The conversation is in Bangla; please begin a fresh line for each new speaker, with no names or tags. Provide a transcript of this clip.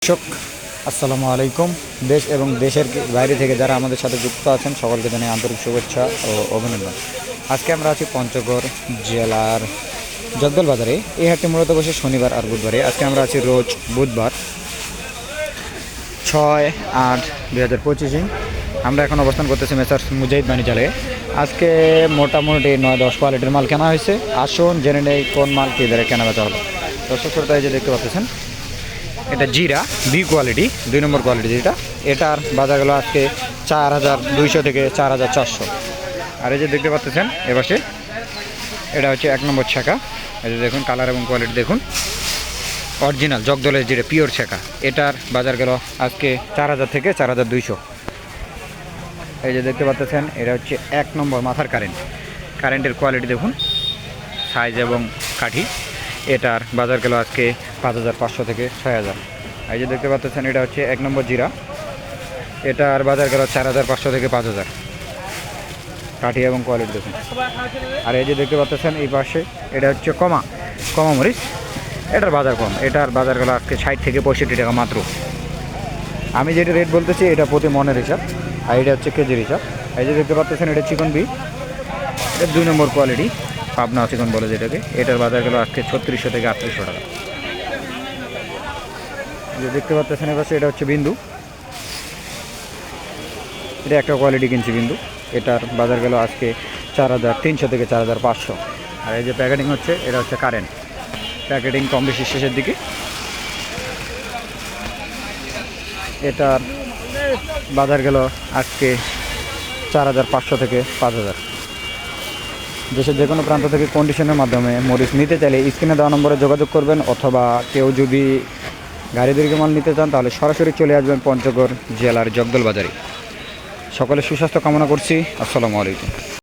দর্শক আসসালামু আলাইকুম। দেশ এবং দেশের বাইরে থেকে যারা আমাদের সাথে যুক্ত আছেন সকলকে জানাই আন্তরিক শুভেচ্ছা ও অভিনন্দন। আজকে আমরা আছি পঞ্চগড় জেলার জগদল বাজারে। এই হাটটি মূলত বসে শনিবার আর বুধবারে। আজকে আমরা আছি রোজ বুধবার 6-8-2025। আমরা এখন অবস্থান করতেছি মেসার্স মুজাহিদ বাণিজ্যালয়ে। আজকে মোটামুটি 9-10 কোয়ালিটির মাল কেনা হয়েছে। আসুন জেনে নেই কোন মাল কী দরে কেনা বেচা হলো। দর্শক শ্রোতা এই যে দেখতে পাচ্ছেন, এটা জিরা বি কোয়ালিটি 2 নম্বর কোয়ালিটি যেটা, এটার বাজার গেল আজকে 4200 থেকে 4400। আর এই যে দেখতে পাচ্ছেন এপাশে এটা হচ্ছে 1 নম্বর ছাকা। এই যে দেখুন কালার এবং কোয়ালিটি দেখুন, অরিজিনাল জগদলের যেটা পিওর ছাকা, এটার বাজার গেল আজকে 4000 থেকে 4200। এই যে দেখতে পাচ্ছেন এটা হচ্ছে 1 নম্বর মাথার কারেন্টের কোয়ালিটি দেখুন, সাইজ এবং কাঠি। এটার বাজার গেল আজকে 5500 থেকে 6000। এই যে দেখতে পাচ্ছেন এটা হচ্ছে 1 নম্বর জিরা, এটার বাজার গেল 4500 থেকে 5000। কাঠি এবং কোয়ালিটি দেখুন। আর এই যে দেখতে পাচ্ছেন এই পাশে এটা হচ্ছে কমা মরিচ, এটার বাজার কম, এটার বাজার গেল আজকে 60 থেকে 65 টাকা মাত্র। আমি যেটা রেট বলতেছি এটা প্রতি মনের হিসাব, আর এটা হচ্ছে কেজির হিসাব। এই যে দেখতে পাচ্ছেন এটা চিকন বি, এটা 2 নম্বর কোয়ালিটি পাবনা চিকন বলে যেটাকে, এটার বাজার গেল আজকে 3600 থেকে 3800 টাকা। যে দেখতে পাচ্ছেন এবার এটা হচ্ছে বিন্দু, এটা একটা কোয়ালিটি কিনছি বিন্দু, এটার বাজার গেল আজকে 4300 থেকে 4500। আর এই যে প্যাকেটিং হচ্ছে এটা হচ্ছে কারেন্ট প্যাকেটিং, কম বেশি শেষের দিকে। এটার বাজার গেল আজকে 4500 থেকে 5000। দেশের যে কোনো প্রান্ত থেকে কন্ডিশনের মাধ্যমে মরিচ নিতে চাইলে স্ক্রিনে দেওয়া নম্বরে যোগাযোগ করবেন, অথবা কেউ যদি গাড়ি দীর্ঘ মাল নিতে চান তাহলে সরাসরি চলে আসবেন পঞ্চগড় জেলার জগদল বাজারে। সকলের সুস্বাস্থ্য কামনা করছি। আসসালামু আলাইকুম।